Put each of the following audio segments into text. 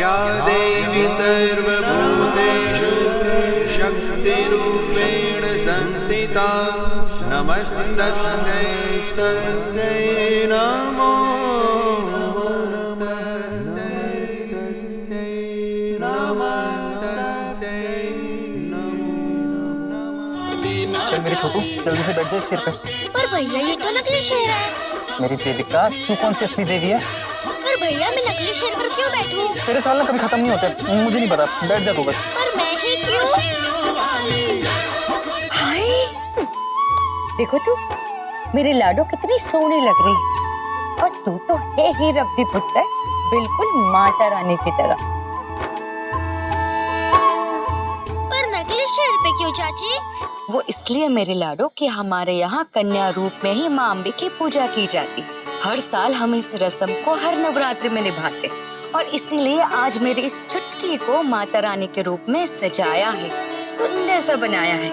या देवी सर्वभूतेषु शक्तिरूपेण संस्थिता नमस्तस्यै नमो चल मेरी छोटू जल्दी से बैठ जा इस सिर पे। पर भैया ये तो नकली शेर है। मेरी देविका तू कौन सी असली देवी है? पर भैया मैं नकली शेर पर क्यों बैठूं? तेरे सवाल ना कभी खत्म नहीं होते, मुझे नहीं पता, बैठ जा तू बस। पर मैं ही क्यों? हाय देखो तू मेरी लाडो कितनी सोहनी लग रही है और तू तो है ही रब्दी पुत्र है, बिल्कुल माता रानी की तरह। पर नकली शेर पे क्यों चाची? वो इसलिए मेरे लाडो कि हमारे यहाँ कन्या रूप में ही माँ अम्बे की पूजा की जाती। हर साल हम इस रस्म को हर नवरात्रि में निभाते और इसीलिए आज मेरी इस चुटकी को माता रानी के रूप में सजाया है, सुंदर सा बनाया है।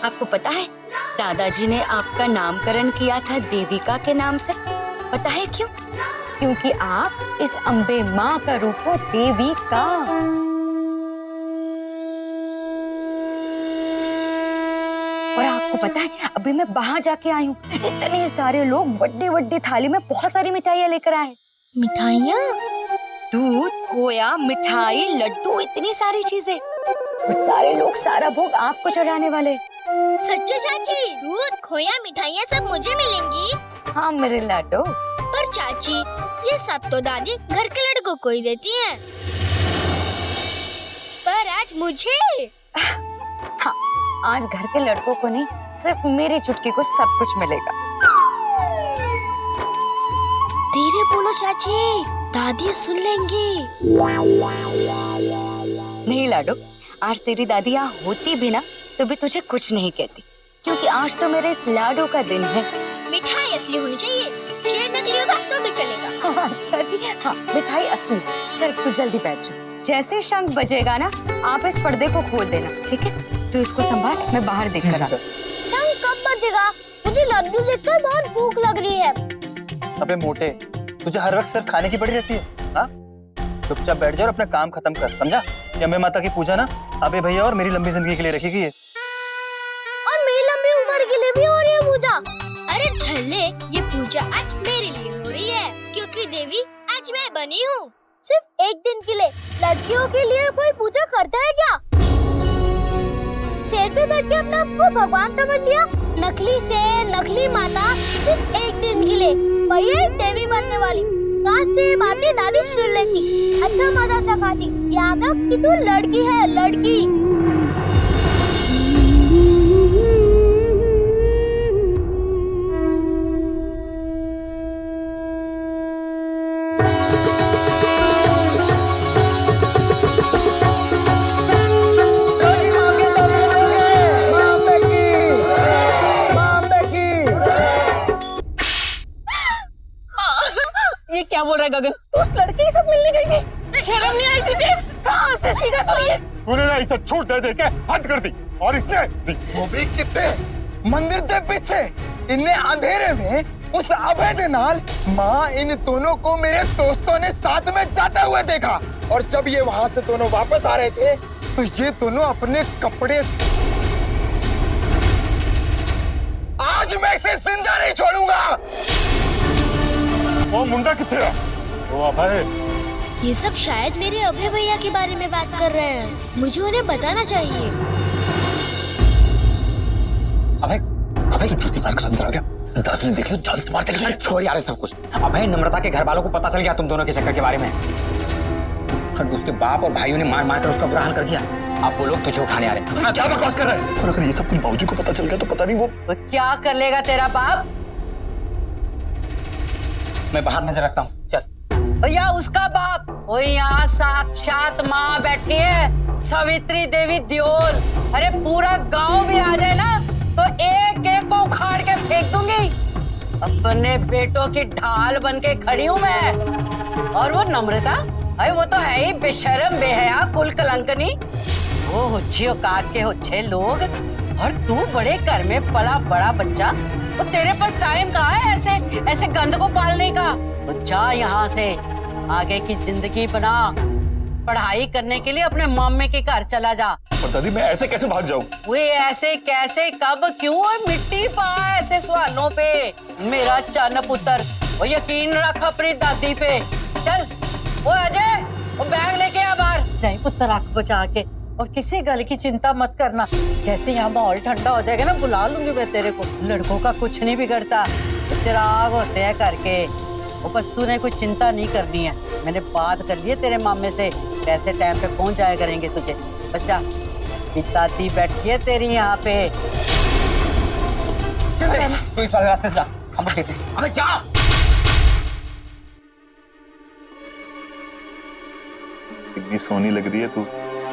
आपको पता है दादाजी ने आपका नामकरण किया था देविका के नाम से। पता है क्यों? क्योंकि आप इस अम्बे माँ का रूप हो देविका। और आपको पता है अभी मैं बाहर जाके आई हूँ, इतने सारे लोग बड़ी बड़ी थाली में बहुत सारी मिठाइयाँ लेकर आए। मिठाइयाँ? दूध, खोया, मिठाई, लड्डू, इतनी सारी चीजें। वो सारे लोग सारा भोग आपको चढ़ाने वाले। सच्ची चाची? दूध, खोया, मिठाइयाँ सब मुझे मिलेंगी? हाँ मेरे लाडो। पर चाची ये सब तो दादी घर के लड़कों को ही देती हैं। पर आज मुझे? हाँ आज घर के लड़कों को नहीं, सिर्फ मेरी चुटकी को सब कुछ मिलेगा। धीरे बोलो चाची, दादी सुन लेंगी। नहीं लाडो, आज तेरी दादी यहाँ होती भी ना तो भी तुझे कुछ नहीं कहती, क्योंकि आज तो मेरे इस लाडो का दिन है। मिठाई असली होनी चाहिए, शेर नकली होगा तो भी चलेगा। अच्छा जी, हाँ मिठाई असली। चल तू जल्दी बैठ जा। जैसे शंख बजेगा ना आप इस पर्दे को खोल देना, ठीक है? तू इसको संभाल, मैं बाहर देख कर। शंख कब बजेगा? मुझे लड्डू देखकर बहुत भूख लग रही है। अबे मोटे, तुझे हर वक्त सिर्फ खाने की पड़ी रहती है? हाँ चुपचाप बैठ जा और अपना काम खत्म कर, समझा? ये अम्बे माता की पूजा ना अबे भैया और मेरी लंबी जिंदगी के लिए रखी गई है। और मेरी लंबी उम्र के लिए भी हो रही है पूजा। अरे झल्ले, ये पूजा आज मेरे लिए हो रही है क्योंकि देवी आज मैं बनी हूँ। सिर्फ एक दिन के लिए। लड़कियों के लिए कोई पूजा करता है क्या? शेर पे बैठ के अपने आप को भगवान समझ लिया। नकली शेर, नकली माता, सिर्फ एक दिन के लिए। भैया देवी बनने वाली। काश से ये बातें दादी सुन लेती। अच्छा मजा चखाती। याद रख कि तू लड़की है, लड़की। ये क्या बोल रहा है गगन? उस लड़की से मिलने गई थी? शर्म नहीं आई तुझे? कहाँ से सीखा तू ये? तूने ना इसे छूट दे के हद कर दी और इसने वो भी कितने मंदिर के पीछे इन्हें अंधेरे में उस अभय के नाल माँ इन दोनों को मेरे दोस्तों ने साथ में जाते हुए देखा और जब ये वहाँ से दोनों वापस आ रहे थे तो ये दोनों अपने कपड़े आज मैं इसे जिंदा नहीं छोड़ूंगा। वो मुंडा कितने है? वो अभय। ये सब शायद मेरे अभय भैया के बारे में बात कर रहे हैं। मुझे उन्हें बताना चाहिए। अभय, अभय तू जूती पहनकर अंदर आ गया। दादी ने देख लो, जान से मार देंगे। छोड़ यार सब कुछ। अभय नम्रता के घर वालों को पता चल गया तुम दोनों के चक्कर के बारे में और उसके बाप और भाइयों ने मार मार कर उसका बुरा हाल कर दिया। आप वो लोग तुझे उठाने आ रहे हैं। क्या बकवास कर रहा है? और अगर ये सब कुछ बाबूजी को पता चल गया तो पता नहीं वो क्या कर लेगा तेरा बाप? मैं बाहर नजर रखता हूँ, चल। भैया उसका बाप, वो यहाँ साक्षात माँ बैठी है, सावित्री देवी दियोल। अरे पूरा गांव भी आ जाए ना तो एक एक को उखाड़ के फेंक दूंगी। अपने बेटों की ढाल बन के खड़ी हूँ मैं। और वो नम्रता, अरे वो तो है ही बेशर्म बेहया कुल कलंकनी। वो हुच्छी औकात के हुच्छे लोग, और तू बड़े घर में पला बड़ा बच्चा। वो तेरे पास टाइम कहाँ है ऐसे ऐसे गंद को पालने का? तो जा यहाँ से, आगे की जिंदगी बना, पढ़ाई करने के लिए अपने मामे के घर चला जा। और दादी मैं ऐसे कैसे भाग जाऊं? वे ऐसे कैसे, कब, क्यों, मिट्टी पा ऐसे सवालों पे। मेरा चन्न पुत्र, वो यकीन रख अपनी दादी पे। चल वो अजय, वो बैग लेके आ बाहर। जाए पुत्र, आंख बचा के, और किसी गल की चिंता मत करना। जैसे यहाँ माहौल ठंडा हो जाएगा ना, बुला लूंगी मैं तेरे को। लड़कों का कुछ नहीं बिगड़ता, चिराग होते हैं करके। वो बस तूने कोई चिंता नहीं करनी है। मैंने बात कर ली है तेरे मामे से, कैसे टाइम पे पहुंच जाया करेंगे तुझे। बच्चा, दादी बैठी है तेरी यहाँ पे। तू इस वाले रास्ते से जा, हम लोग देते हैं। अबे जा। इतनी सोनी लग रही है तू,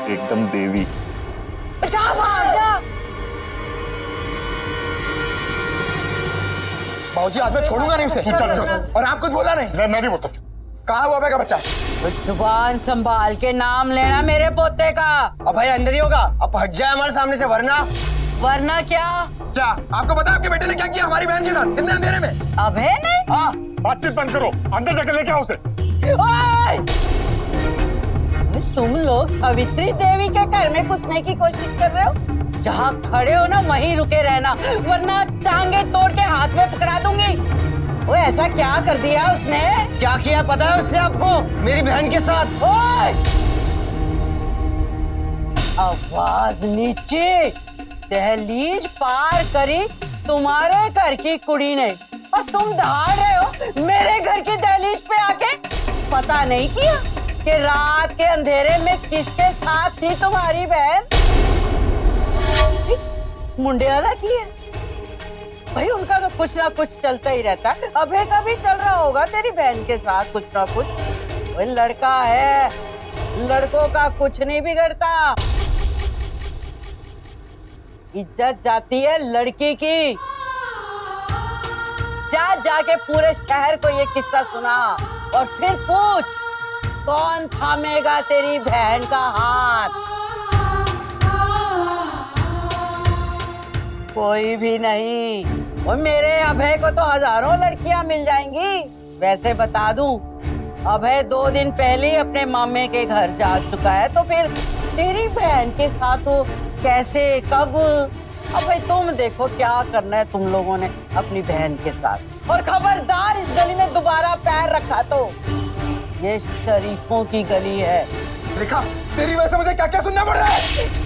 एकदम देवी। जा भाग जा। बाबूजी आज मैं छोड़ूंगा नहीं उसे। और आप कुछ बोला नहीं? मैं नहीं बोलता। कहाँ हुआ अभय का बच्चा? जुबान संभाल के नाम लेना मेरे पोते का। अभय अंदर ही होगा, अब हट जाए हमारे सामने से, वरना वरना क्या? क्या आपको पता है आपके बेटे ने क्या किया हमारी बहन के साथ इतने अंधेरे में? अभय ने? हाँ, बातचीत बंद करो, अंदर जाकर लेके आओ उसे। ओए! तुम लोग सावित्री देवी के घर में घुसने की कोशिश कर रहे हो? जहाँ खड़े हो ना वहीं रुके रहना, वरना टांगे तोड़ के हाथ में पकड़ा दूंगी। वो ऐसा क्या कर दिया उसने? क्या किया पता है उससे आपको मेरी बहन के साथ? ओए! आवाज नीचे। दहलीज पार करी तुम्हारे घर की कुड़ी ने, और तुम दहाड़ रहे हो मेरे घर की दहलीज पे आके। पता नहीं किया कि रात के अंधेरे में किसके साथ थी तुम्हारी बहन? मुंडे वाला की है भाई, उनका तो कुछ ना कुछ चलता ही रहता है। अभय का भी चल रहा होगा तेरी बहन के साथ कुछ ना कुछ। वो लड़का है, लड़कों का कुछ नहीं बिगड़ता। इज्जत जाती है लड़की की। जा जाके पूरे शहर को ये किस्सा सुना, और फिर पूछ कौन थामेगा तेरी बहन का हाथ? कोई भी नहीं। और मेरे अभय को तो हजारों लड़कियां मिल जाएंगी। वैसे बता दूं, अभय 2 दिन पहले ही अपने मामे के घर जा चुका है, तो फिर तेरी बहन के साथ वो कैसे, कब? अभय तुम देखो क्या करना है तुम लोगों ने अपनी बहन के साथ। और खबरदार इस गली में दोबारा पैर रखा तो ये शरीफों की गली है। देखा, तेरी वजह से मुझे क्या क्या सुनना पड़ रहा है।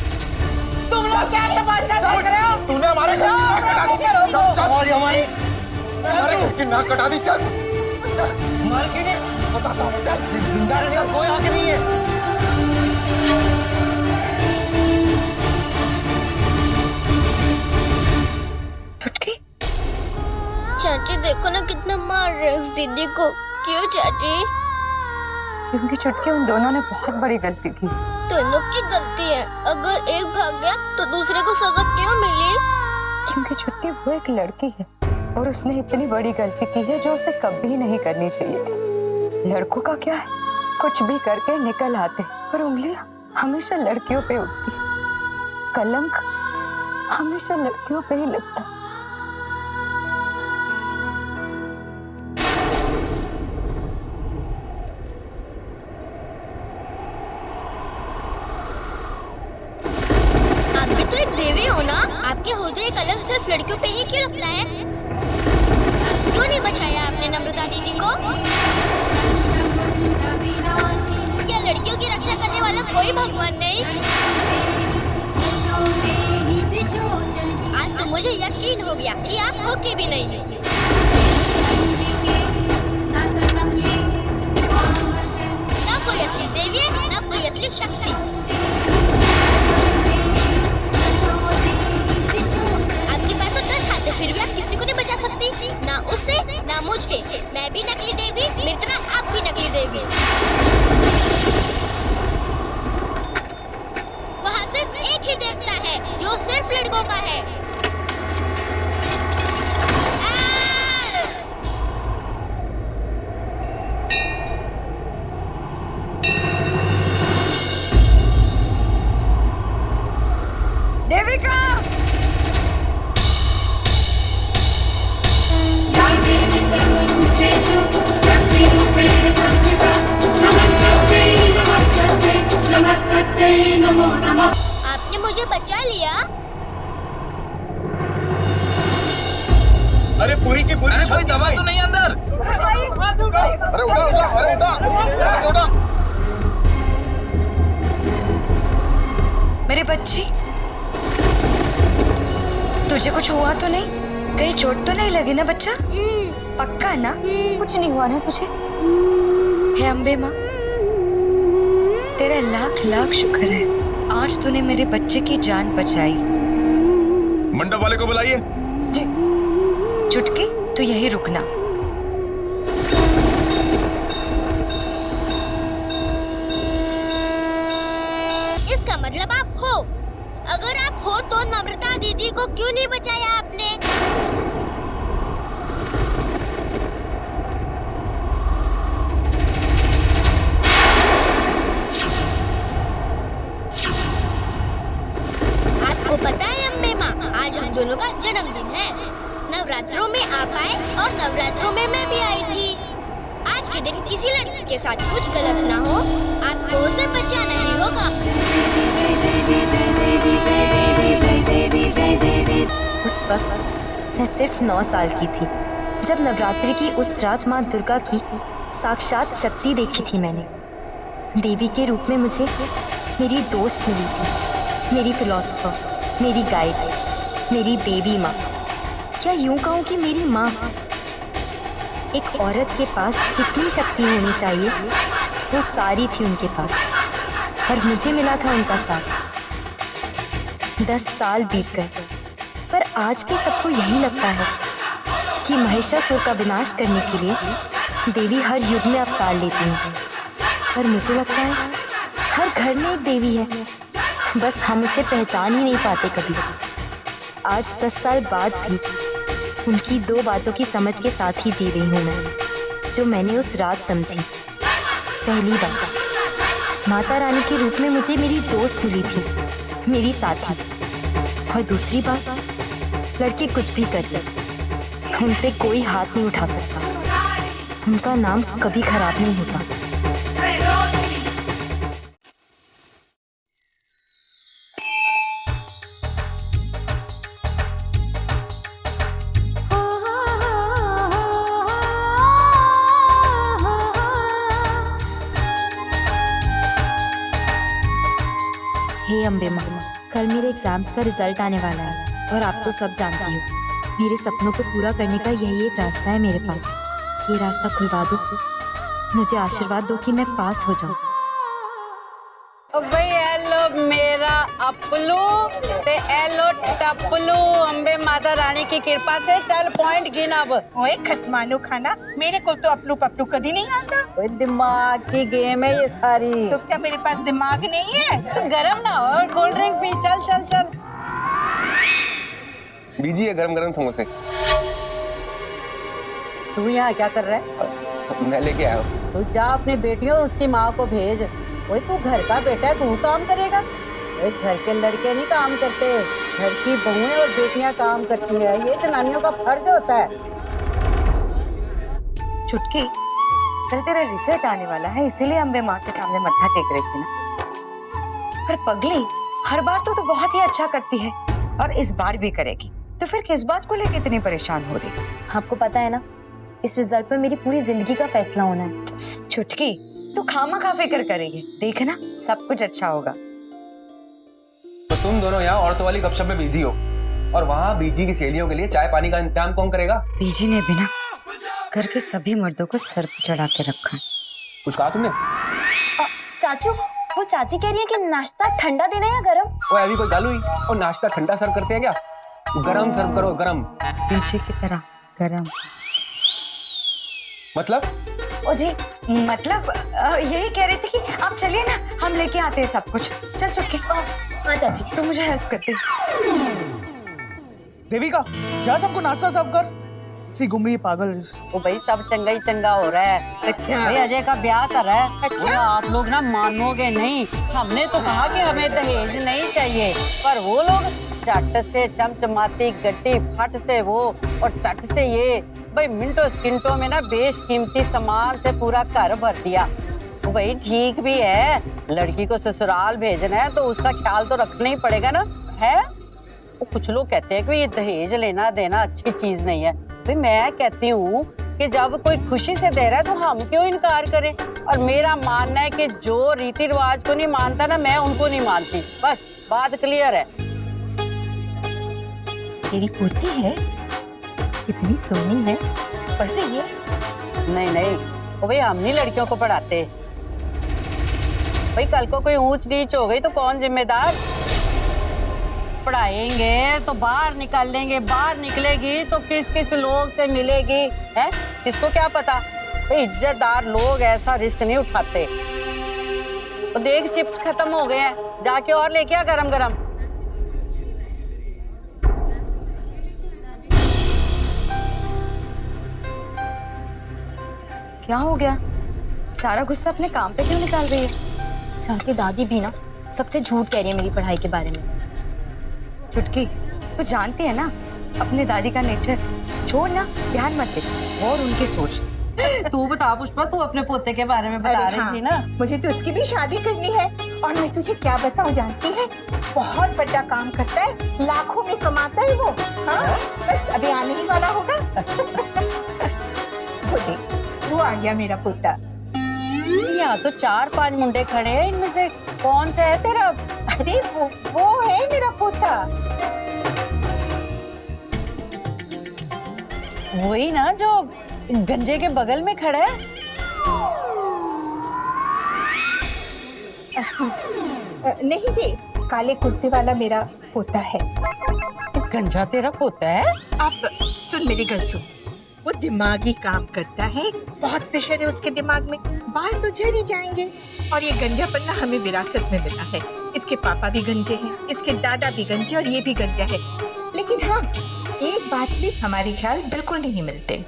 तुम लोग क्या तमाशा देख रहे हो? तूने हमारे घर की नाक कटा दी। और हमारी घर की नाक कटा दी। चल मालकिन ने बताता हूँ, चल जिंदा रहने का कोई हक नहीं है। चाची देखो ना कितना मार रहे उस दीदी को। क्यों चाची? क्योंकि चुटकी उन दोनों ने बहुत बड़ी गलती की। दोनों की गलती है। अगर एक भाग गया तो दूसरे को सजा क्यों मिली? क्योंकि चुटकी वो एक लड़की है, और उसने इतनी बड़ी गलती की है जो उसे कभी नहीं करनी चाहिए थी। लड़कों का क्या है, कुछ भी करके निकल आते, पर उंगलियां हमेशा लड़कियों पे उठती। कलंक हमेशा लड़कियों पे ही लगता। देवी हो ना, आपके होते कलम सिर्फ लड़कियों पे ही क्यों लगता है? क्यों नहीं बचाया आपने नम्रता दीदी को? क्या लड़कियों की रक्षा करने वाला कोई भगवान नहीं? आज तो मुझे यकीन हो गया कि आप हो के भी नहीं। ना कोई असली देवी है, ना कोई असली शक्ति। फिर भी आप किसी को नहीं बचा सकती, ना उसे ना मुझे। मैं भी नकली देवी, मेरी तरह आप भी नकली देवी। वहाँ सिर्फ एक ही देवता है जो सिर्फ लड़कों का है। देविका! Shakti आपने मुझे बचा लिया। अरे पूरी की पूरी कोई दवा तो नहीं अंदर। अरे उठा उठा, अरे उठा, यहाँ से उठा। मेरे बच्ची, तुझे कुछ हुआ तो नहीं? कहीं चोट तो नहीं लगी ना बच्चा? पक्का ना? कुछ नहीं हुआ ना तुझे? हे अम्बे माँ, तेरा लाख लाख शुक्र है, आज तूने मेरे बच्चे की जान बचाई। मंडप वाले को बुलाइए। जी। चुटकी, तू यही रुकना। इसका मतलब आप हो। अगर आप हो तो नम्रता दीदी को क्यों नहीं बचाया आपने? आपको पता है अम्बे माँ, आज हम दोनों का जन्मदिन है। नवरात्रों में आप आए और नवरात्रों में मैं भी आई थी। आज के दिन किसी लड़की के साथ कुछ गलत ना हो, आपको उसे बचाना ही होगा। उस वक्त मैं सिर्फ 9 साल की थी जब नवरात्रि की उस रात माँ दुर्गा की साक्षात शक्ति देखी थी मैंने। देवी के रूप में मुझे मेरी दोस्त मिली थी, मेरी फिलोसोफर, मेरी गाइड, मेरी देवी माँ। क्या यूं कहूँ कि मेरी माँ। एक औरत के पास जितनी शक्ति होनी चाहिए वो सारी थी उनके पास, और मुझे मिला था उनका साथ। 10 साल बीत गए, पर आज भी सबको यही लगता है कि महिषासुर का विनाश करने के लिए देवी हर युग में अवतार लेती हैं। पर मुझे लगता है हर घर में एक देवी है, बस हम उसे पहचान ही नहीं पाते कभी। आज 10 साल बाद भी उनकी 2 बातों की समझ के साथ ही जी रही हूँ मैं, जो मैंने उस रात समझी। पहली बात, माता रानी के रूप में मुझे मेरी दोस्त मिली थी, मेरी साथी। और दूसरी बात, लड़के कुछ भी कर ले, उन पे कोई हाथ नहीं उठा सकता। उनका नाम कभी खराब नहीं होता। हे अम्बे माँ, कल मेरे एग्जाम्स का रिजल्ट आने वाला है और आप तो सब जानती हो मेरे सपनों को पूरा करने का यही एक रास्ता है मेरे पास। ये रास्ता खुलवा दो, मुझे आशीर्वाद दो कि मैं पास हो जाऊं। भाई हेलो मेरा अपलू ते हेलो टपलू, अम्बे माता रानी की कृपा से चल पॉइंट गिन अब। ओए खसमानो खाना, मेरे को तो अपलू पपलू कभी नहीं आता। ओए दिमाग की गेम है ये सारी। तो क्या मेरे पास दिमाग नहीं है? तो गरम ना और कोल्ड ड्रिंक पी, चल चल चल। दीजिए गरम गरम समोसे। तू यहाँ क्या कर रहा है? मैं लेके आया हूँ। तू जा अपनी बेटी और उसकी माँ को भेज। ओए तू घर का बेटा है, तू काम करेगा? ओए घर के लड़के नहीं काम करते, घर की बहुएं और बेटियां काम करती है, ये जनानियों का फर्ज होता है। चुटकी, कल तेरा रिजल्ट आने वाला है, इसीलिए अम्बे माँ के सामने मत्था टेक रही थी ना। पर पगली, हर बार तो बहुत ही अच्छा करती है और इस बार भी करेगी, तो फिर किस बात को लेकर इतनी परेशान हो रही? आपको पता है ना, इस रिजल्ट पर मेरी पूरी जिंदगी का फैसला होना है। चुटकी, तू खामा फिक्र करेगी, देखना सब कुछ अच्छा होगा। तो तुम दोनों यहाँ औरतों वाली गपशप में बिजी हो, और वहाँ बीजी की सहेलियों के लिए चाय पानी का इंतजाम कौन करेगा? बीजी ने भी ना घर के सभी मर्दों को सर पे चढ़ा के रखा है। कुछ कहा तुमने? चाचू, वो चाची कह रही है कि नाश्ता ठंडा देना है या गरम? वो अभी कोई गालू ही और नाश्ता ठंडा सर्व करते हैं क्या? गरम सर्व करो, गरम। पीछे की तरह गरम। मतलब? ओ जी, मतलब यही कह रही थी कि आप चलिए ना, हम लेके आते हैं सब कुछ। चल चुटकी। हाँ चाची, तू मुझे हेल्प कर दे। देविका, जा सबको नाश्ता सर्व कर। सी घूम रही है पागल जैसे। ओ भाई सब चंगा ही चंगा हो रहा है। अच्छा भाई अजय का ब्याह कर रहा है। अच्छा आप लोग ना मानोगे नहीं, हमने तो कहा कि हमें दहेज नहीं चाहिए, पर वो लोग चट से चमचमाती गड्डी, फट से वो और चट से ये, भाई मिनटों स्किंटों में ना बेशकीमती सामान से पूरा घर भर दिया। तो भाई ठीक भी है, लड़की को ससुराल भेजना है तो उसका ख्याल तो रखना ही पड़ेगा ना, है? वो कुछ लोग कहते हैं कि ये दहेज लेना देना अच्छी चीज नहीं है। भाई मैं कहती हूँ कि जब कोई खुशी से दे रहा है तो हम क्यों इनकार करें? और मेरा मानना है कि जो रीति रिवाज को नहीं मानता ना, मैं उनको नहीं मानती। बस बात क्लियर है। तेरी पोती है, कितनी सोनी है, पढ़ रही है? नहीं नहीं, ओ भाई हम नहीं लड़कियों को पढ़ाते। भाई कल को कोई ऊंच नीच हो गई तो कौन जिम्मेदार? पढ़ाएंगे तो बाहर निकाल लेंगे, बाहर निकलेगी तो किस किस लोग से मिलेगी, है? किसको क्या पता? भाई इज्जतदार लोग ऐसा रिस्क नहीं उठाते। तो देख चिप्स खत्म हो गए हैं, जाके और लेके आ गरम गरम। क्या हो गया? सारा गुस्सा अपने काम पे क्यों निकाल रही है? चाची दादी भी ना सबसे झूठ कह रही है मेरी पढ़ाई के बारे में। चुटकी, तू जानती है ना अपने दादी का नेचर। छोड़ ना, ध्यान मत दे और उनकी सोच। तू बता पुष्पा, तू अपने पोते के बारे में बता रही थी ना? मुझे तो उसकी भी शादी करनी है और मैं तुझे क्या बताऊं जानती है, बहुत बड़ा काम करता है, लाखों में कमाता है वो। हाँ, बस अभी आने ही वाला होगा। वो देख, वो आ गया मेरा पोता। यहाँ तो 4-5 मुंडे खड़े हैं, इनमें से कौन सा है तेरा? अरे वो है मेरा पोता। वही ना जो गंजे के बगल में खड़ा है? नहीं जी, काले कुर्ते वाला मेरा पोता है। गंजा तेरा पोता है? आप सुन, मेरी गल सुन। वो दिमागी काम करता है, बहुत प्रेशर है उसके दिमाग में, बाल तो झड़ ही जाएंगे। और ये गंजापन ना हमें विरासत में मिला है। इसके पापा भी गंजे हैं, इसके दादा भी गंजे और ये भी गंजा है। लेकिन हाँ, एक बात भी हमारे ख्याल बिल्कुल नहीं मिलते।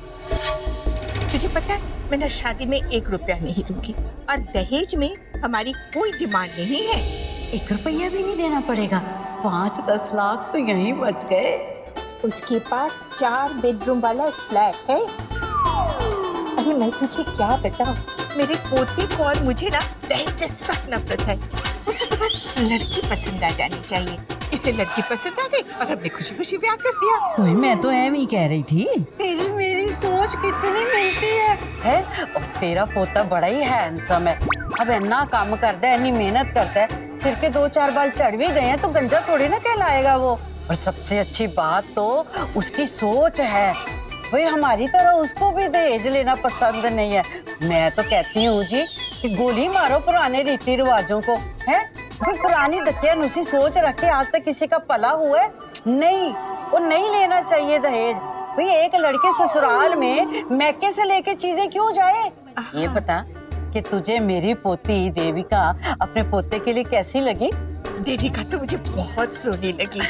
तुझे पता है, मैं ना शादी में 1 रुपया नहीं दूंगी और दहेज में हमारी कोई डिमांड नहीं है। 1 रुपया भी नहीं देना पड़ेगा? 5-10 लाख तो यहीं बच गए। उसके पास 4 बेडरूम वाला एक फ्लैट है। अरे मैं तुझे क्या बताऊं, मेरे पोते को और मुझे ना दहेज से सख्त नफरत है। उसे तो बस लड़की पसंद आ जानी चाहिए। इसे लड़की पसंद आ गई और हमने खुशी खुशी ब्याह कर दिया। वही मैं तो एम ही कह रही थी, तेरी मेरी सोच कितनी मिलती है? और तेरा पोता बड़ा ही हैंडसम है। अब इतना काम करता है, इतनी मेहनत करता है, सिर के 2-4 बाल चढ़ भी गए हैं तो गंजा थोड़ी ना कहलाएगा वो। और सबसे अच्छी बात तो उसकी सोच है। भाई हमारी तरह उसको भी दहेज लेना पसंद नहीं है। मैं तो कहती हूँ जी कि गोली मारो पुराने रीति रिवाजों को, है? कोई पुरानी दकियानुसी सोच रखे आज तक किसी का पला हुआ है? नहीं, वो नहीं लेना चाहिए दहेज। भाई एक लड़के ससुराल में मैके से लेके चीजें क्यों जाए? ये बता कि तुझे मेरी पोती देविका अपने पोते के लिए कैसी लगी? देविका तो मुझे बहुत सोनी लगी,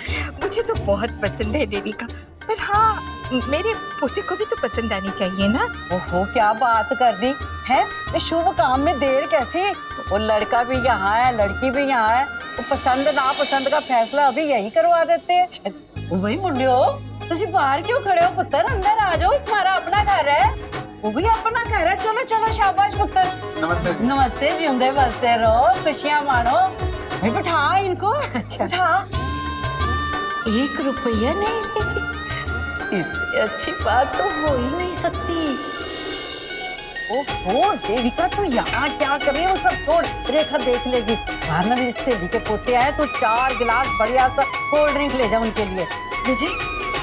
मुझे तो बहुत पसंद है देविका। पर हाँ, मेरे पोते को भी तो पसंद आनी चाहिए ना। ओहो, क्या बात कर दी है? शुभ काम में देर कैसी? वो लड़का भी यहाँ है, लड़की भी यहाँ है, वो पसंद नापसंद का फैसला अभी यही करवा देते हैं। वही मुंडियो, तुझे बाहर क्यों खड़े हो पुत्र? अंदर आ जाओ, तुम्हारा अपना घर है। वो भी अपना घर है। चलो चलो, शाबाश पुत्र। नमस्ते। नमस्ते, जिंदे बसते रहो, खुशियाँ मानो। भाई बैठा इनको। अच्छा बैठा। 1 रुपया नहीं लेगी, इससे अच्छी बात तो हो ही नहीं सकती। ओहो देविका, तू यहाँ क्या कर रही है? वो सब छोड़, रेखा देख लेगी। बाहर ना मेरी सहेली के पोते आए तो 4 गिलास बढ़िया सा कोल्ड ड्रिंक ले जाओ उनके लिए। दीजिए,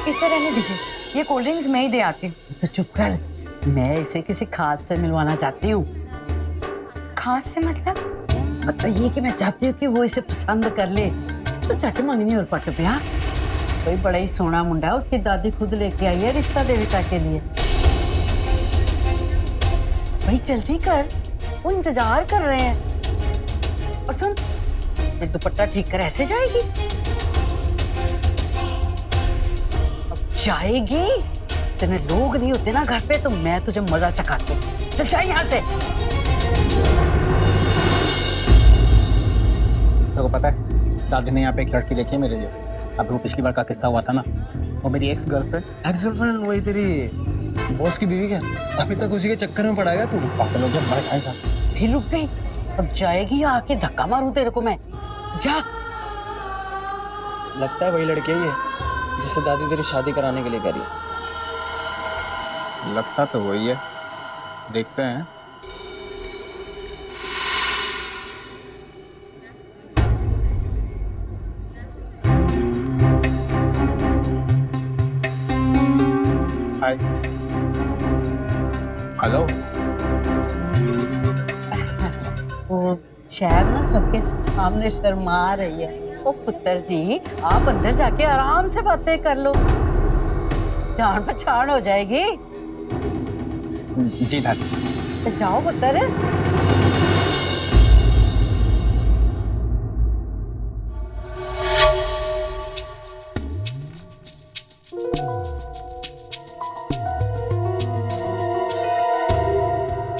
इसे रहने दीजिए, ये कोल्ड ड्रिंक्स मैं ही दे आती हूँ। तो चुप कर, मैं इसे किसी खास से मिलवाना चाहती हूँ। खास से मतलब? मतलब ये कि मैं चाहती हूँ कि वो इसे पसंद कर ले। तो चट मंगनी और पट ब्याह। कोई बड़ा ही सोना मुंडा है, उसकी दादी खुद लेके आई है रिश्ता देविका के लिए। भाई जल्दी कर, वो इंतजार कर रहे हैं। और सुन, ये दुपट्टा ठीक कर, ऐसे जाएगी? अब जाएगी? इतने लोग नहीं होते ना घर पे, तो मैं तुझे मजा चखाती हूँ। चल जा यहाँ से। तेरे को पता है, दादी ने यहाँ पे एक लड़की देखी है मेरे लिए। अभी वो पिछली बार का किस्सा हुआ था ना, वो मेरी एक्स गर्लफ्रेंड वही तेरी बॉस की बीवी क्या? अभी तक उसी के चक्कर में पड़ा गया तू? पापा लोग जब मर खाएगा, फिर रुक गई। अब जाएगी आके धक्का मारूं तेरे को मैं। जा। लगता है वही लड़की है जिससे दादी तेरी शादी कराने के लिए कह रही है। लगता तो वही है, देखते हैं। हाय। हेलो। वो शायद ना सबके सामने शर्मा रही है। ओ पुत्र जी, आप अंदर जाके आराम से बातें कर लो, जान पहचान हो जाएगी। जी दादी। तो जाओ पुत्र।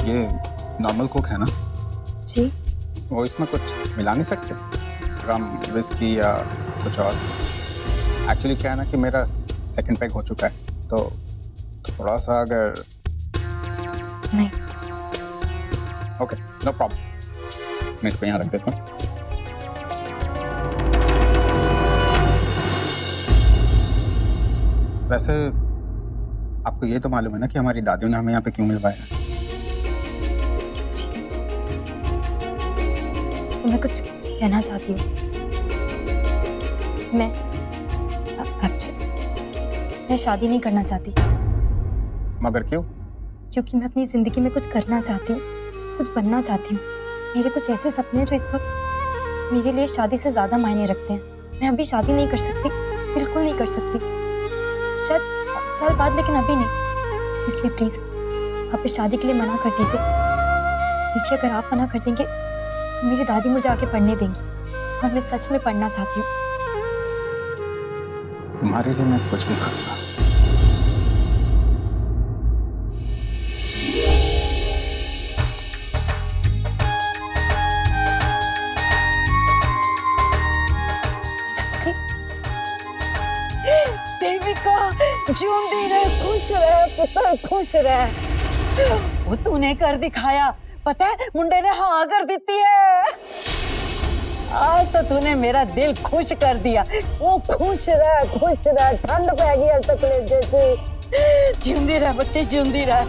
ये नॉर्मल कोक है ना? जी। वो इसमें कुछ मिला नहीं सकते? रम, विस्की या कुछ और? एक्चुअली क्या है ना कि मेरा सेकंड पैक हो चुका है, तो थोड़ा सा अगर नहीं। ओके, नो प्रॉब्लम, मैं इसको यहाँ रख देता हूँ। वैसे आपको ये तो मालूम है ना कि हमारी दादियों ने हमें यहाँ पे क्यों मिलवाया? मैं कुछ कहना चाहती हूँ। मैं शादी नहीं करना चाहती। मगर क्यों? क्योंकि मैं अपनी जिंदगी में कुछ करना चाहती हूँ, कुछ बनना चाहती हूँ। मेरे कुछ ऐसे सपने हैं जो इस वक्त मेरे लिए शादी से ज्यादा मायने रखते हैं। मैं अभी शादी नहीं कर सकती, बिल्कुल नहीं कर सकती। शायद साल बाद, लेकिन अभी नहीं। इसलिए प्लीज आप इस शादी के लिए मना कर दीजिए। देखिए, अगर आप मना कर देंगे मेरी दादी मुझे आगे पढ़ने देंगी, और मैं सच में पढ़ना चाहती हूँ। तुम्हारे लिए मैं कुछ भी करूँगा। देविका, जिंदी रह, खुश रह पुत्र, खुश रह। वो तूने कर दिखाया, पता है मुंडे ने हाँ कर देती है। आज तो तूने मेरा दिल खुश कर दिया। वो खुश रह, ठंड पै गई है तकले जैसे। जिंदी रह बच्चे, जिंदी रह।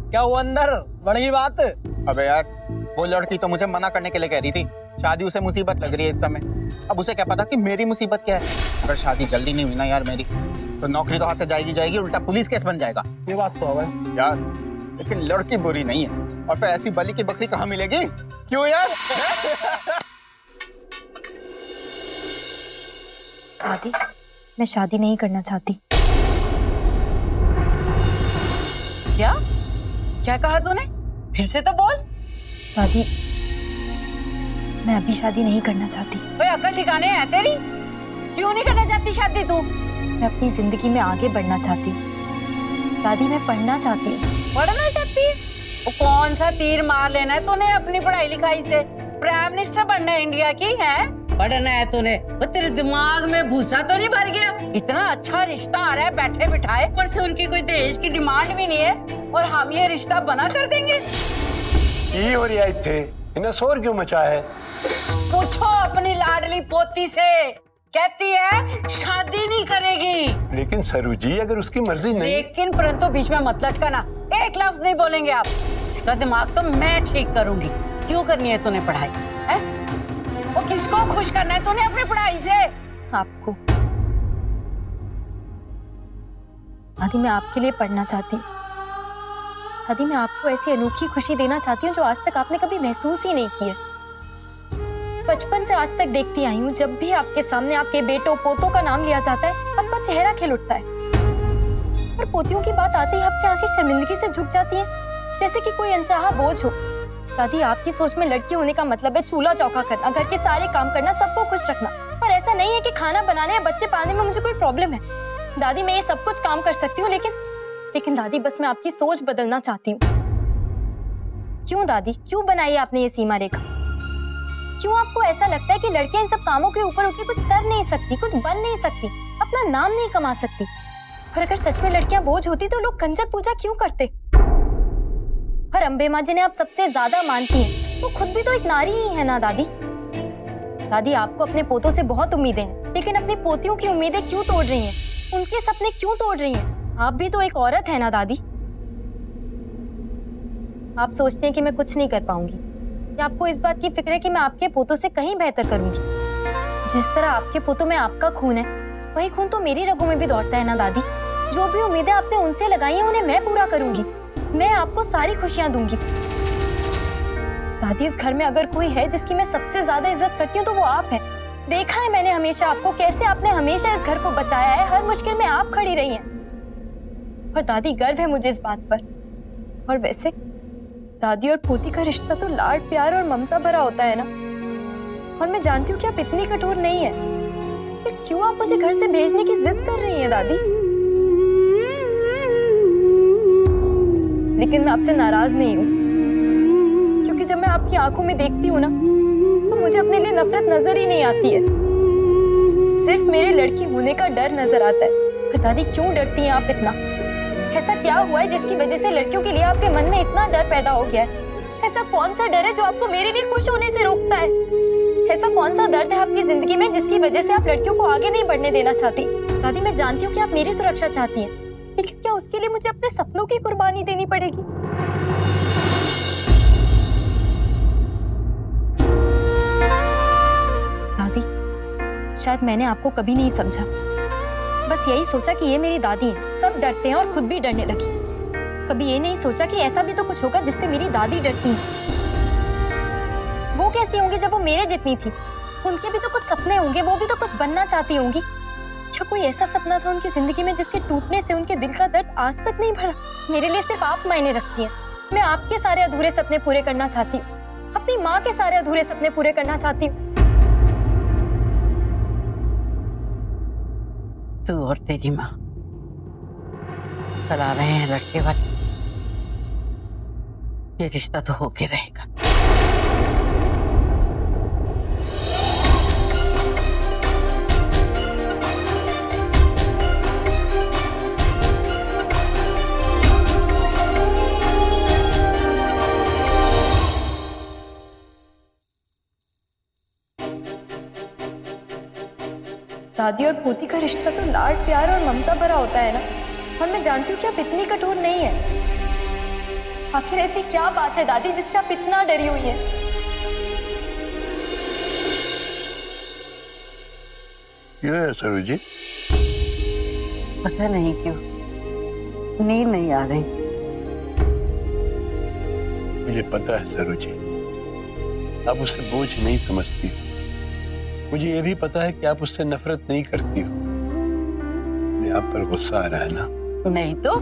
क्या हुआ अंदर? बढ़ गई बात? अबे यार, वो लड़की तो मुझे मना करने के लिए कह रही थी। शादी उसे मुसीबत लग रही है इस समय। अब उसे क्या पता कि मेरी मुसीबत क्या है। अगर शादी जल्दी नहीं हुई ना यार मेरी, तो नौकरी तो हाथ से जाएगी, उल्टा पुलिस केस बन जाएगा। ये बात तो है यार, लेकिन लड़की बुरी नहीं है। और फिर ऐसी बलि की बकरी कहाँ मिलेगी? क्यों यार? दादी, मैं शादी नहीं करना चाहती। क्या क्या कहा तूने? फिर से तो बोल। दादी, मैं अभी शादी नहीं करना चाहती। ओए, अकल ठिकाने है तेरी? क्यों नहीं करना चाहती शादी तू? मैं अपनी जिंदगी में आगे बढ़ना चाहती हूँ। दादी, मैं पढ़ना चाहती हूँ। पढ़ना चाहती है? वो कौन सा तीर मार लेना है तूने अपनी पढ़ाई लिखाई से? प्राइम मिनिस्टर बनना है इंडिया की है? पढ़ना है तूने? वो तेरे दिमाग में भूसा तो नहीं भर गया? इतना अच्छा रिश्ता आ रहा है बैठे बिठाए, पर से उनकी कोई दहेज की डिमांड भी नहीं है, और हम ये रिश्ता बना कर देंगे। ये हो रही थे, इन्हें शोर क्यों मचा है? पूछो अपनी लाडली पोती से, कहती है शादी नहीं करेगी। लेकिन सरू जी, अगर उसकी मर्जी नहीं। लेकिन परंतु बीच में मत लटकाना, एक लफ्ज नहीं बोलेंगे आप। इसका दिमाग तो मैं ठीक करूंगी। क्यों करनी है तूने पढ़ाई है? वो किसको खुश करना है तूने अपनी पढ़ाई से? आपको। दादी, मैं आपके लिए पढ़ना चाहती हूँ। दादी, मैं आपको ऐसी अनोखी खुशी देना चाहती हूँ जो आज तक आपने कभी महसूस ही नहीं की है। बचपन से आज तक देखती आई हूँ, जब भी आपके सामने आपके बेटों पोतों का नाम लिया जाता है, आपका चेहरा खिल उठता है। पर पोतियों की बात आते ही आपकी आंखें शर्मिंदगी से झुक जाती हैं, जैसे कि कोई अनचाहा बोझ हो। दादी, आपकी सोच में लड़की होने का मतलब है चूल्हा चौका करना, घर के सारे काम करना, सबको खुश रखना। पर ऐसा नहीं है कि खाना बनाने या बच्चे पालने में मुझे कोई प्रॉब्लम है। दादी, मैं ये सब कुछ काम कर सकती हूँ, लेकिन दादी, बस मैं आपकी सोच बदलना चाहती हूँ। क्यों दादी, क्यों बनाई आपने ये सीमा रेखा? क्यों आपको ऐसा लगता है कि लड़कियां इन सब कामों के ऊपर उठ के कुछ कर नहीं सकती, कुछ बन नहीं सकती, अपना नाम नहीं कमा सकती? और अगर सच में लड़कियां बोझ होती तो लोग कंजक पूजा क्यों करते? और अम्बे माँ जिन्हें आप सबसे ज्यादा मानती हैं, वो खुद भी तो एक नारी ही है ना दादी। दादी, आपको अपने पोतों से बहुत उम्मीदें हैं, लेकिन अपनी पोतियों की उम्मीदें क्यों तोड़ रही हैं? उनके सपने क्यों तोड़ रही हैं? आप भी तो एक औरत है ना दादी। आप सोचते हैं कि मैं कुछ नहीं कर पाऊंगी, या आपको इस बात की फिक्र है कि मैं आपके पोतों से कहीं बेहतर करूंगी? जिस तरह आपके पोतों में आपका खून है, वही खून तो मेरी रगों में भी दौड़ता है ना दादी। जो भी उम्मीदें आपने उनसे लगाई हैं, उन्हें मैं पूरा करूंगी। मैं आपको सारी खुशियां दूंगी। दादी, इस घर में अगर कोई है जिसकी मैं सबसे ज्यादा इज्जत करती हूँ तो वो आप हैं। देखा है मैंने हमेशा आपको, कैसे आपने हमेशा इस घर को बचाया है। हर मुश्किल में आप खड़ी रही हैं। और दादी, गर्व है मुझे इस बात पर। और वैसे दादी और पोती का रिश्ता तो लाड प्यार और ममता भरा होता है ना। और मैं जानती हूँ कि आप इतनी कठोर नहीं है, फिर क्यों आप मुझे घर से भेजने की जिद कर रही हैं दादी? लेकिन मैं आपसे नाराज नहीं हूँ, क्योंकि जब मैं आपकी आंखों में देखती हूँ ना, तो मुझे अपने लिए नफरत नजर ही नहीं आती है। सिर्फ मेरे लड़की होने का डर नजर आता है। पर दादी, क्यों डरती हैं आप इतना? ऐसा क्या हुआ है जिसकी वजह से लड़कियों के लिए आपके मन में इतना डर पैदा हो गया है? ऐसा कौन सा डर है जो आपको मेरे लिए खुश होने से रोकता है? ऐसा कौन सा दर्द है आपकी जिंदगी में जिसकी वजह से आप लड़कियों को आगे नहीं बढ़ने देना चाहती? दादी, मैं जानती हूँ कि आप मेरी सुरक्षा चाहती हैं, लेकिन क्या उसके लिए मुझे अपने सपनों की कुर्बानी देनी पड़ेगी? दादी, शायद मैंने आपको कभी नहीं समझा। बस यही सोचा कि ये मेरी दादी है, सब डरते हैं और खुद भी डरने लगी। कभी ये नहीं सोचा कि ऐसा भी तो कुछ होगा जिससे मेरी दादी डरती है। वो कैसी होंगी जब वो मेरे जितनी थी? उनके भी तो कुछ सपने होंगे, वो भी तो कुछ बनना चाहती होंगी। क्या कोई ऐसा सपना था उनकी जिंदगी में जिसके टूटने से उनके दिल का दर्द आज तक नहीं भरा? मेरे लिए सिर्फ आप मायने रखती हैं। मैं आपके सारे अधूरे सपने पूरे करना चाहती हूँ, अपनी माँ के सारे अधूरे सपने पूरे करना चाहती हूँ। तू और तेरी माँ चला रहे हैं लड़के वाले, ये रिश्ता तो होके रहेगा। दादी और पोती का रिश्ता तो लाड प्यार और ममता भरा होता है ना। और मैं जानती हूँ कि आप इतनी कठोर नहीं है। आखिर ऐसी क्या बात है दादी जिससे आप इतना डरी हुई हैं? क्यों है सरू जी? पता नहीं क्यों नींद नहीं आ रही। मुझे पता है सरू जी, आप उसे बोझ नहीं समझती। मुझे ये भी पता है कि आप उससे नफरत नहीं करती हो। मुझे आप पर गुस्सा आ रहा है ना? नहीं तो।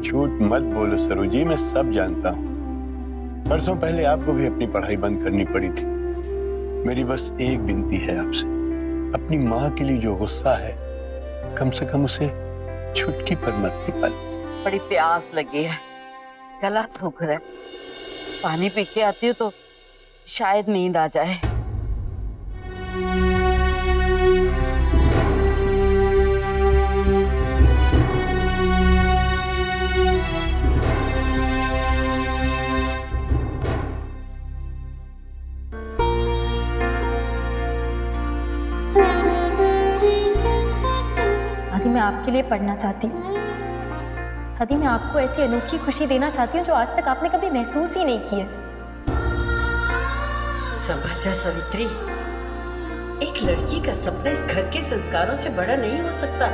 झूठ मत बोलो सरू जी, मैं सब जानता हूँ। परसों पहले आपको भी अपनी पढ़ाई बंद करनी पड़ी थी। मेरी बस एक विनती है आपसे, अपनी माँ के लिए जो गुस्सा है, कम से कम उसे छुटकी पर मत निकालो। बड़ी प्यास लगी है, गला सूख रहा है, पानी पी के आती हूँ तो शायद नींद आ जाए। दादी, मैं आपके लिए पढ़ना चाहती हूँ। दादी, मैं आपको ऐसी अनोखी खुशी देना चाहती हूँ जो आज तक आपने कभी महसूस ही नहीं की है। समझ जा सवित्री, एक लड़की का सपना इस घर के संस्कारों से बड़ा नहीं हो सकता।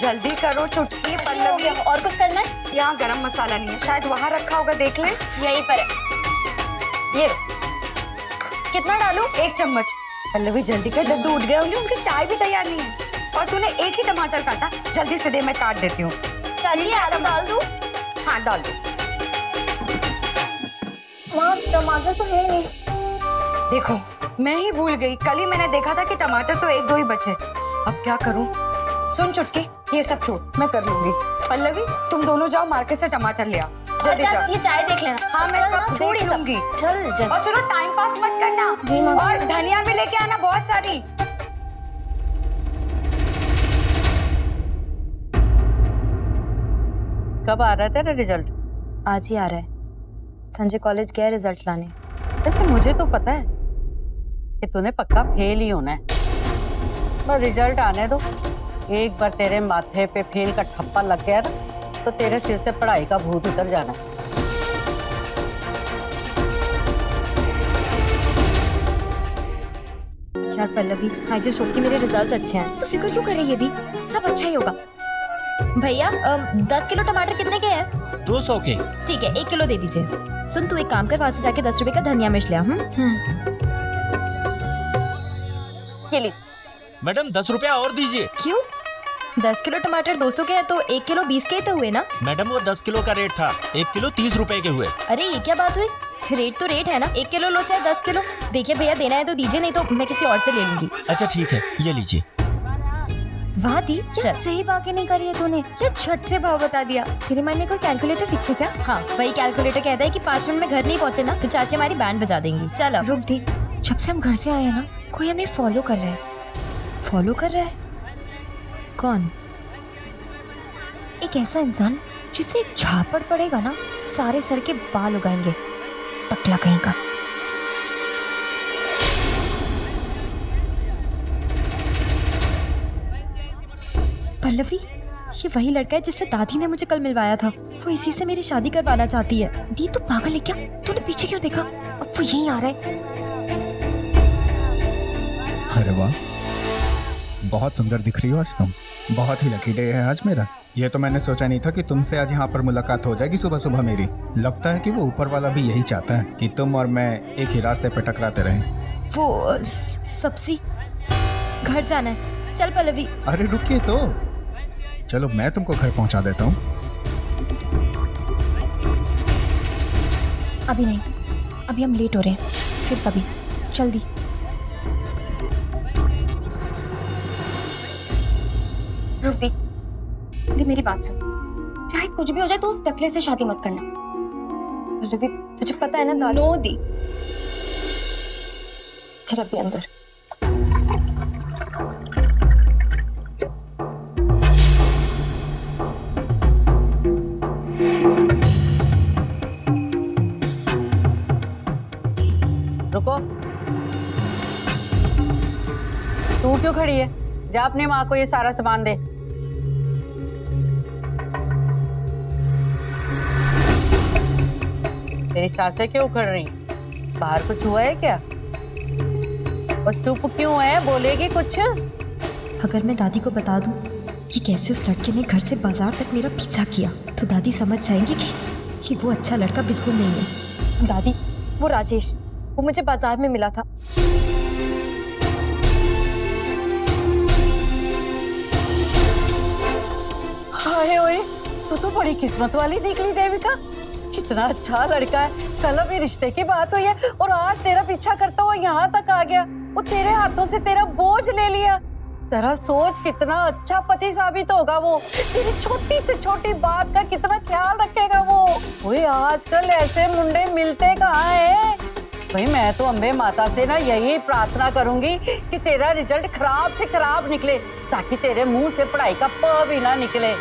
जल्दी करो चुटकी। पल्लवी, और कुछ करना है? यहाँ गरम मसाला नहीं है, शायद वहाँ रखा होगा, देख ले। यहीं पर है, ये लो। कितना डालूं? 1 चम्मच। पल्लवी जल्दी कर, दद्दू उठ गए होंगे, उनकी चाय भी तैयार नहीं है। और तूने एक ही टमाटर काटा, जल्दी से दे, मैं काट देती हूँ। चाची, आलू डाल दूं? हाँ डाल दो। माँ, टमाटर तो है नहीं। देखो, मैं ही भूल गई, कल ही मैंने देखा था कि टमाटर तो 1-2 ही बचे। अब क्या करूँ? सुन चुटकी, ये सब छोड़, मैं कर लूंगी। पल्लवी, तुम दोनों जाओ मार्केट से टमाटर ले आओ। जल्दी अच्छा, चल। ये चाय देख लेना। हाँ मैं सब छोड़ देख ये सब। लूंगी। चल जल्दी। और सुनो टाइम पास मत करना। जी माँ। और धनिया भी लेके आना बहुत सारी। कब आ रहा है तेरा रिजल्ट? आज ही आ रहा है। संजय कॉलेज गया रिजल्ट लाने। वैसे मुझे तो पता है कि तूने पक्का फेल ही होना है। बस रिजल्ट आने दो। एक बार तेरे माथे पे फेल का ठप्पा लग गया ना तो तेरे सिर से पढ़ाई का भूत उतर जाना है। यार पल्लवी, आई जस्ट होप कि मेरे रिजल्ट्स अच्छे हैं। तो फिक्र क्यों कर रही है दी? सब अच्छा ही होगा। भैया 10 किलो टमाटर कितने के हैं? 200 के। ठीक है 1 किलो दे दीजिए। सुन तू एक काम कर, वहां से जाके 10 रुपए का धनिया मिर्च ले आ। ये लीजिए। मैडम 10 रुपया और दीजिए। क्यों? 10 किलो टमाटर 200 के हैं तो 1 किलो 20 के ही तो हुए ना। मैडम वो 10 किलो का रेट था, 1 किलो 30 रुपए के हुए। अरे ये क्या बात हुई? रेट तो रेट है ना, 1 किलो लो चाहे 10 किलो। देखिए भैया देना है तो दीजिए, नहीं तो मैं किसी और से ले लूंगी। अच्छा ठीक है, ये लीजिए। वाह दी, क्या सही बातें नहीं करी है तूने। क्या झट से भाव बता दिया। तेरे माइंड में कोई कैलकुलेटर फिक्स है क्या? हाँ वही कैलकुलेटर कहता है कि 5 मिनट में घर नहीं पहुंचे ना तो चाची हमारी बैंड बजा देंगी। चल अब। रुक दी, जब से हम घर से आए हैं ना कोई हमें फॉलो कर रहा है। फॉलो कर रहा है? कौन? एक ऐसा इंसान जिसे एक झापड़ पड़ेगा ना सारे सर के बाल उगाएंगे। टकला कहीं का। पल्लवी, ये वही लड़का है जिससे दादी ने मुझे कल मिलवाया था। वो इसी से मेरी शादी करवाना चाहती है। दी तू पागल है क्या? तूने पीछे क्यों देखा? अब वो यहीं आ रहा है। अरे वाह, बहुत सुंदर दिख रही हो आज तुम। बहुत ही लकी डे है आज मेरा। ये तो मैंने सोचा नहीं था कि तुमसे आज यहाँ पर मुलाकात हो जाएगी सुबह सुबह मेरी। लगता है कि वो ऊपर वाला भी यही चाहता है कि तुम और मैं एक ही रास्ते पे टकराते रहें। वो सबसी घर जाना है। चल पल्लवी। अरे रुकिए तो, चलो मैं तुमको घर पहुँचा देता हूँ। अभी नहीं, अभी हम लेट हो रहे हैं, फिर कभी। जल्दी। रुक दी, मेरी बात सुन। चाहे कुछ भी हो जाए तो उस टकले से शादी मत करना। पल्लवी तुझे पता है ना नो दी। चल अभी अंदर। रुको, तू क्यों खड़ी है? जा अपनी माँ को ये सारा सामान दे। तेरी सासें क्यों उखड़ रही? बाहर कुछ हुआ है क्या? और चुप क्यों है? बोलेगी कुछ? अगर मैं दादी को बता दूं कि कैसे उस लड़के ने घर से बाजार तक मेरा पीछा किया तो दादी समझ जाएंगी कि वो अच्छा लड़का बिल्कुल नहीं है। दादी, वो राजेश, वो मुझे बाजार में मिला था। हाय ओए, तू तो बड़ी किस्मत वाली निकली देविका। कितना अच्छा लड़का है। कल अभी रिश्ते की बात हुई है और आज तेरा पीछा करता हुआ यहाँ तक आ गया। वो तेरे हाथों से तेरा बोझ ले लिया। जरा सोच कितना अच्छा पति साबित होगा वो। तेरी छोटी से छोटी बात का कितना ख्याल रखेगा वो। ओए आजकल ऐसे मुंडे मिलते कहाँ हैं? भाई मैं तो अम्बे माता से ना यही प्रार्थना करूंगी कि तेरा रिजल्ट खराब से खराब निकले ताकि तेरे मुंह से पढ़ाई का प भी ना निकले।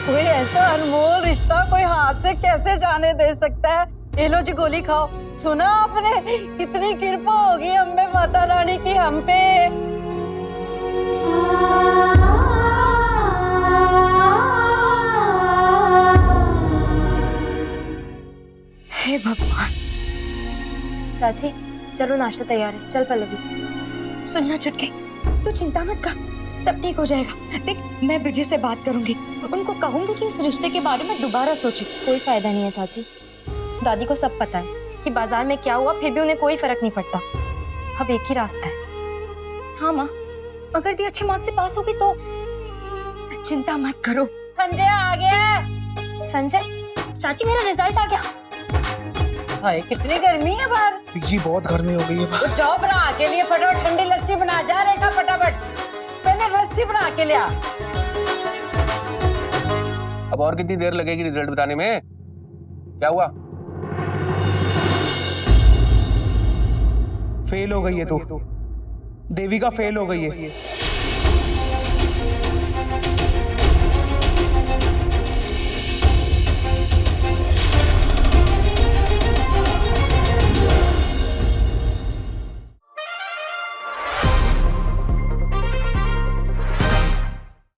कोई ऐसा अनमोल रिश्ता कोई हाथ से कैसे जाने दे सकता है? ये लो जी गोली खाओ। सुना आपने? कितनी कृपा होगी अम्बे माता रानी की हम पे। हे भगवान। चाची चलो नाश्ता तैयार है। चल पल्लवी। सुनना चुटकी, तू चिंता मत कर, सब ठीक हो जाएगा। देख मैं बिजी से बात करूंगी, उनको कहूंगी कि इस रिश्ते के बारे में दोबारा सोचे। कोई फायदा नहीं है चाची, दादी को सब पता है कि बाजार में क्या हुआ, फिर भी उन्हें कोई फर्क नहीं पड़ता। अब एक ही रास्ता है। हाँ माँ, अगर दी अच्छे मार्क्स से पास होगी तो चिंता मत करो। संजय आ गया। संजय, चाची मेरा रिजल्ट आ गया। हाय कितनी गर्मी है बाहर। जी बहुत गर्मी हो गई है। तो जाओ बना के लिए फटाफट ठंडी लस्सी बना। जा रेखा फटाफट पहले लस्सी बना के लिया। अब और कितनी देर लगेगी रिजल्ट बताने में? क्या हुआ? फेल हो गई है तू। देविका फेल हो गई है।